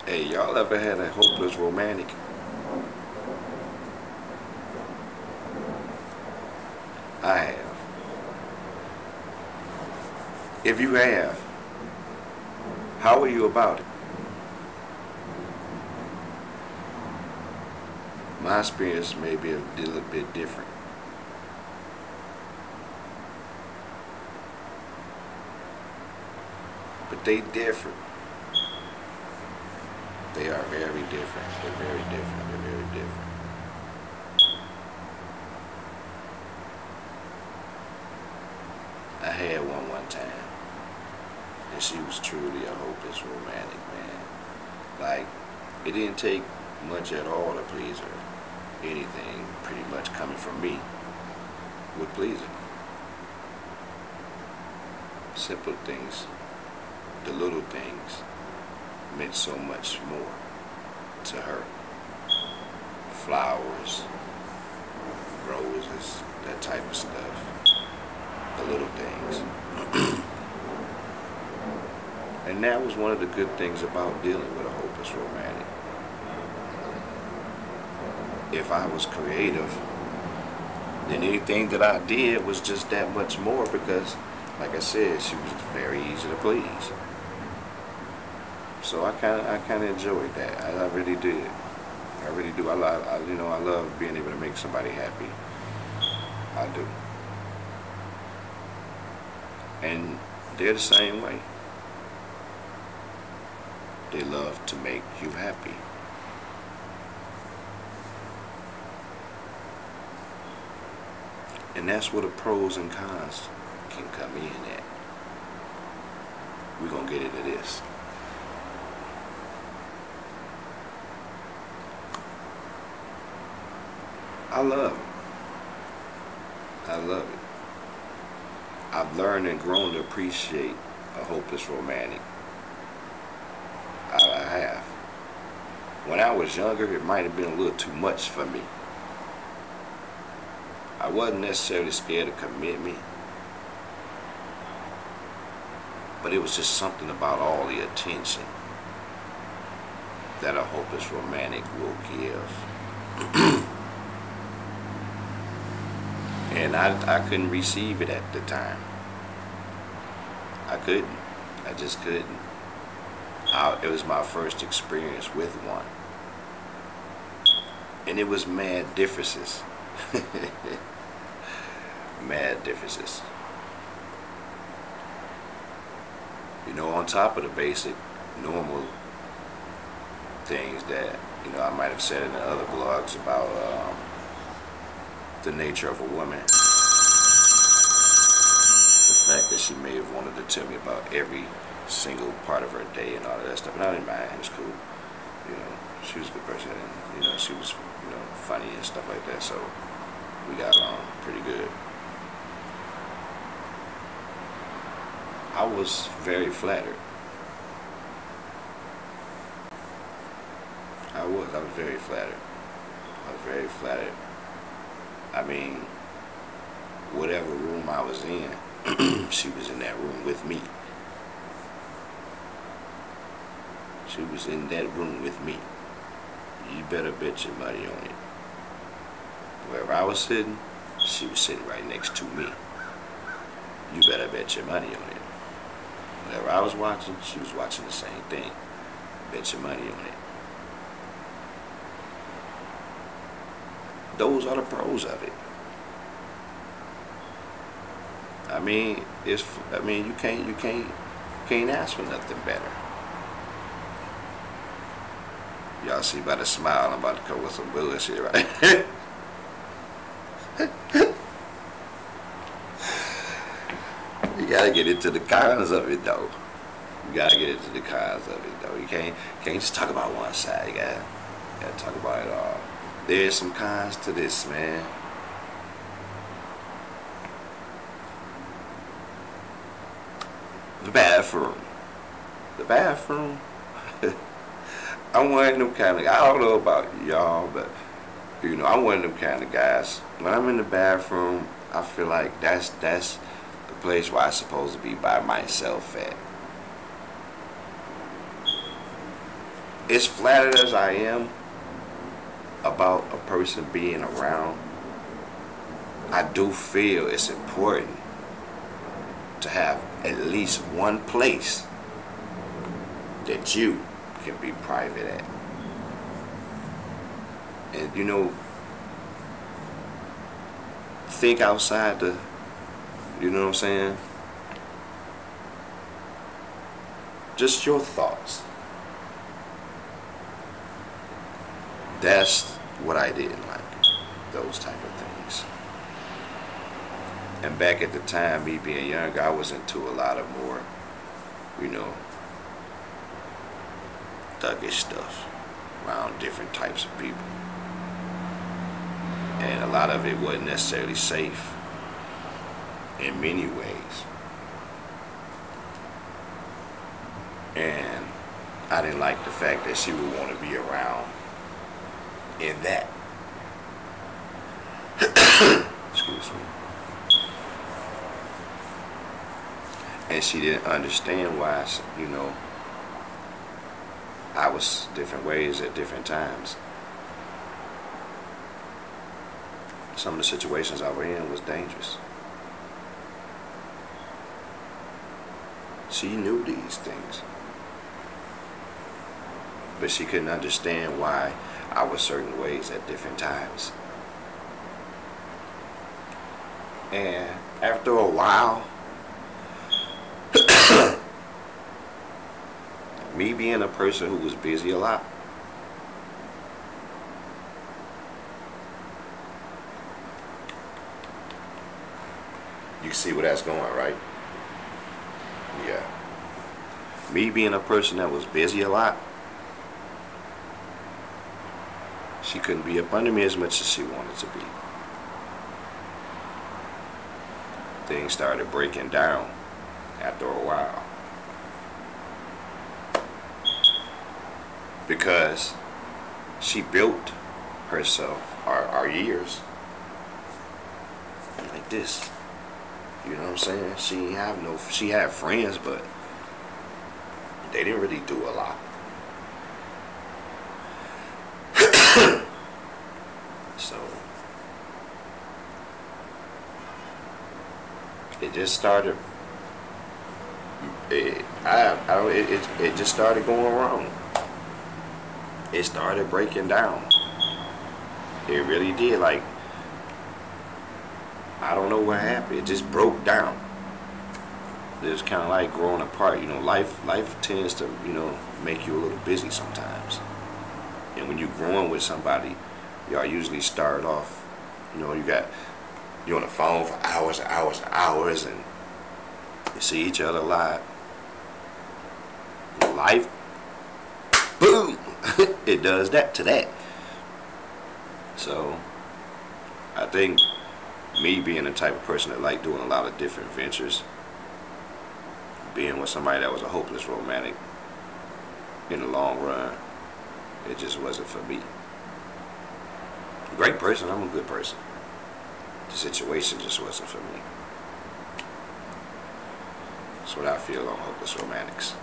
Hey, y'all ever had a hopeless romantic? I have. If you have, how are you about it? My experience may be a little bit different, but they different. They are very different. They're very different. They're very different. I had one time, and she was truly a hopeless romantic, man. Like, it didn't take much at all to please her. Anything pretty much coming from me would please her. Simple things, the little things, meant so much more to her. Flowers, roses, that type of stuff. The little things. And that was one of the good things about dealing with a hopeless romantic. If I was creative, then anything that I did was just that much more because, like I said, she was very easy to please. So I kind of enjoyed that. I really did. I really do. I love being able to make somebody happy. I do. And they're the same way. They love to make you happy. And that's where the pros and cons can come in at. We're gonna get into this. I love it. I love it. I've learned and grown to appreciate a hopeless romantic. I have. When I was younger, it might have been a little too much for me. I wasn't necessarily scared of commitment, but it was just something about all the attention that a hopeless romantic will give. And I couldn't receive it at the time. I couldn't. I just couldn't. It was my first experience with one. And it was mad differences. Mad differences. You know, on top of the basic, normal things that, I might have said in the other blogs about the nature of a woman. The fact that she may have wanted to tell me about every single part of her day and all of that stuff, and I didn't mind. It was cool. She was a good person, and she was, funny and stuff like that. So we got along pretty good. I was very flattered. I was very flattered. I was very flattered. I mean, whatever room I was in, she was in that room with me. She was in that room with me. You better bet your money on it. Wherever I was sitting, she was sitting right next to me. You better bet your money on it. Whenever I was watching, she was watching the same thing. Bet your money on it. Those are the pros of it. I mean, you can't ask for nothing better. Y'all see by the smile, I'm about to come with some bullshit, right? You gotta get into the cons of it, though. You gotta get into the cons of it, though. You can't just talk about one side. You gotta talk about it all. There's some cons to this, man. The bathroom. The bathroom. I'm one of them kind of, I don't know about y'all, but I'm one of them kind of guys. When I'm in the bathroom, I feel like that's the place where I'm supposed to be by myself at. as flattered as I am about a person being around, I do feel it's important to have at least one place that you can be private at. And you know, think outside the, you know what I'm saying? Just your thoughts. That's what I didn't like, those type of things. And back at the time, me being younger, I was into a lot of more, you know, thuggish stuff around different types of people. And a lot of it wasn't necessarily safe in many ways. And I didn't like the fact that she would want to be around in that. Excuse me. And she didn't understand why, you know, I was different ways at different times. Some of the situations I was in was dangerous. She knew these things, but she couldn't understand why I was certain ways at different times. And after a while, me being a person who was busy a lot, you see where that's going, right? Yeah. Me being a person that was busy a lot, she couldn't be up under me as much as she wanted to be. Things started breaking down after a while. Because she built herself, our years, like this. You know what I'm saying? She had friends, but they didn't really do a lot. So it just started. It just started going wrong. It started breaking down. It really did. Like, I don't know what happened. It just broke down. It was kind of like growing apart. You know, life tends to, you know, make you a little busy sometimes. And when you're growing with somebody, y'all usually start off, you know, you're on the phone for hours and hours and hours, and you see each other a lot. Life, boom, it does that to that. So I think me being the type of person that like doing a lot of different ventures, being with somebody that was a hopeless romantic in the long run, it just wasn't for me. Great person, I'm a good person. The situation just wasn't for me. That's what I feel on hopeless romantics.